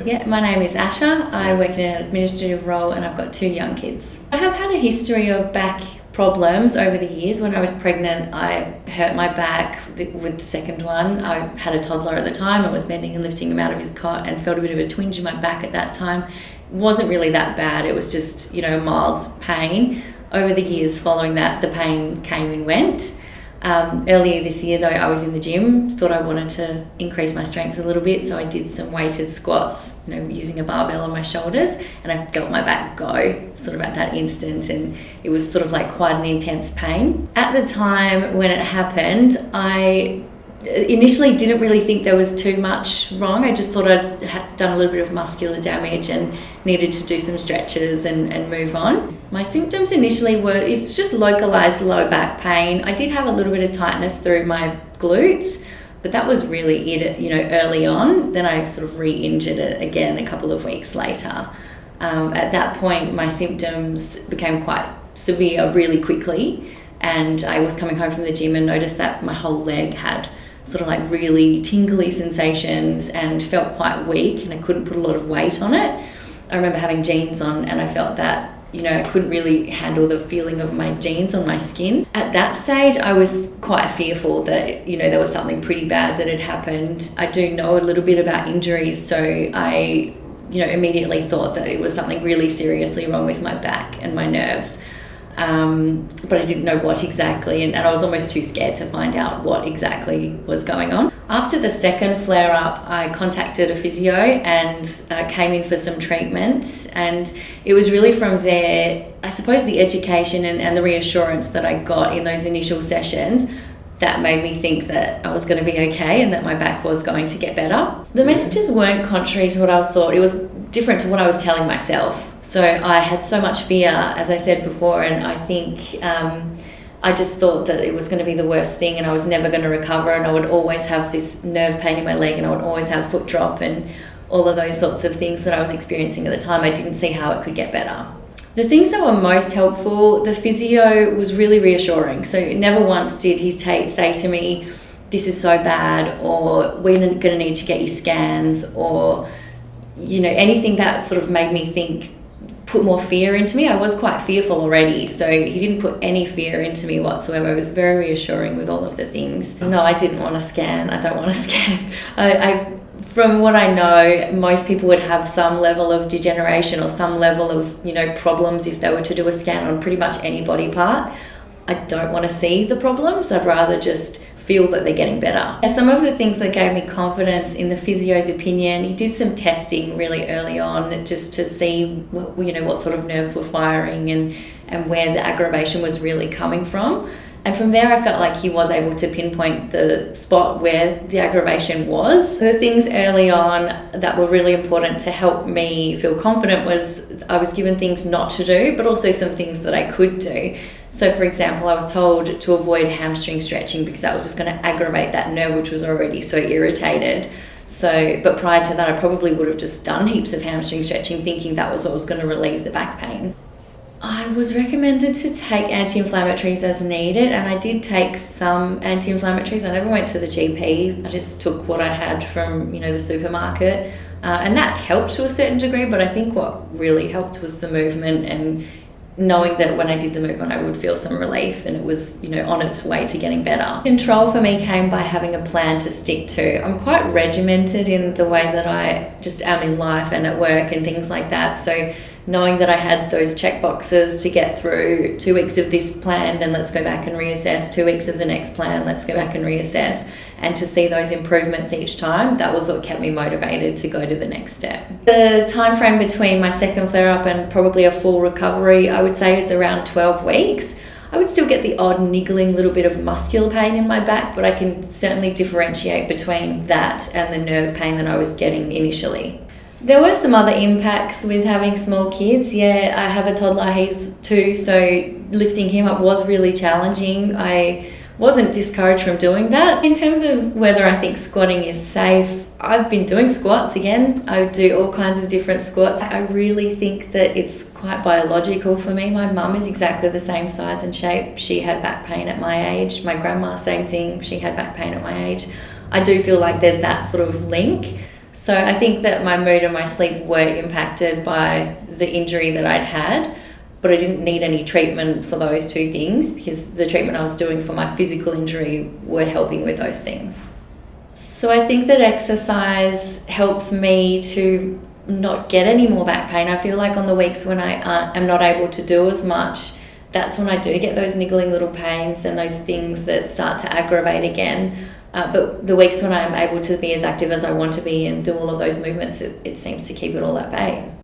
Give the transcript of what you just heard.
Yeah, my name is Asha. I work in an administrative role and I've got 2 young kids. I have had a history of back problems over the years. When I was pregnant, I hurt my back with the second one. I had a toddler at the time and was bending and lifting him out of his cot and felt a bit of a twinge in my back at that time. It wasn't really that bad. It was just, mild pain. Over the years following that, the pain came and went. Earlier this year though, I was in the gym, thought I wanted to increase my strength a little bit, so I did some weighted squats, using a barbell on my shoulders, and I felt my back go sort of at that instant, and it was sort of like quite an intense pain. At the time when it happened, I initially didn't really think there was too much wrong. I just thought I'd had done a little bit of muscular damage and needed to do some stretches and move on. My symptoms initially it's just localized low back pain. I did have a little bit of tightness through my glutes, but that was really it, early on. Then I sort of re-injured it again a couple of weeks later. At that point, my symptoms became quite severe really quickly, and I was coming home from the gym and noticed that my whole leg had sort of like really tingly sensations and felt quite weak, and I couldn't put a lot of weight on it. I remember having jeans on and I felt that, I couldn't really handle the feeling of my jeans on my skin. At that stage, I was quite fearful that, there was something pretty bad that had happened. I do know a little bit about injuries, so I, immediately thought that it was something really seriously wrong with my back and my nerves. But I didn't know what exactly, and I was almost too scared to find out what exactly was going on. After the second flare-up, I contacted a physio and came in for some treatment, and it was really from there, I suppose the education and the reassurance that I got in those initial sessions that made me think that I was going to be okay and that my back was going to get better. The messages weren't contrary to what I was thought. It was different to what I was telling myself. So I had so much fear, as I said before, and I think I just thought that it was going to be the worst thing and I was never going to recover, and I would always have this nerve pain in my leg and I would always have foot drop and all of those sorts of things that I was experiencing at the time. I didn't see how it could get better. The things that were most helpful, the physio was really reassuring. So never once did he say to me, this is so bad, or we're going to need to get you scans, or, anything that sort of made me think, put more fear into me. I was quite fearful already, so he didn't put any fear into me whatsoever. It was very reassuring with all of the things. No, I didn't want a scan. I don't want a scan. From what I know, most people would have some level of degeneration or some level of, problems if they were to do a scan on pretty much any body part. I don't want to see the problems. I'd rather just feel that they're getting better. Some of the things that gave me confidence in the physio's opinion, he did some testing really early on just to see what sort of nerves were firing and where the aggravation was really coming from. And from there, I felt like he was able to pinpoint the spot where the aggravation was. The things early on that were really important to help me feel confident was I was given things not to do, but also some things that I could do. So for example, I was told to avoid hamstring stretching because that was just going to aggravate that nerve, which was already so irritated. But prior to that, I probably would have just done heaps of hamstring stretching thinking that was what was going to relieve the back pain. I was recommended to take anti-inflammatories as needed, and I did take some anti-inflammatories. I never went to the GP. I just took what I had from, the supermarket. And that helped to a certain degree, but I think what really helped was the movement and knowing that when I did the movement, I would feel some relief and it was, on its way to getting better. Control for me came by having a plan to stick to. I'm quite regimented in the way that I just am in life and at work and things like that. So knowing that I had those check boxes to get through 2 weeks of this plan, then let's go back and reassess, 2 weeks of the next plan, let's go back and reassess, and to see those improvements each time, that was what kept me motivated to go to the next step. The time frame between my second flare-up and probably a full recovery, I would say it's around 12 weeks. I would still get the odd niggling little bit of muscular pain in my back, but I can certainly differentiate between that and the nerve pain that I was getting initially. There were some other impacts with having small kids. Yeah, I have a toddler, he's 2, so lifting him up was really challenging. I wasn't discouraged from doing that. In terms of whether I think squatting is safe, I've been doing squats again. I do all kinds of different squats. I really think that it's quite biological for me. My mum is exactly the same size and shape. She had back pain at my age. My grandma, same thing. She had back pain at my age. I do feel like there's that sort of link. So I think that my mood and my sleep were impacted by the injury that I'd had, but I didn't need any treatment for those two things because the treatment I was doing for my physical injury were helping with those things. So I think that exercise helps me to not get any more back pain. I feel like on the weeks when I am not able to do as much, that's when I do get those niggling little pains and those things that start to aggravate again. But the weeks when I'm able to be as active as I want to be and do all of those movements, it seems to keep it all at bay.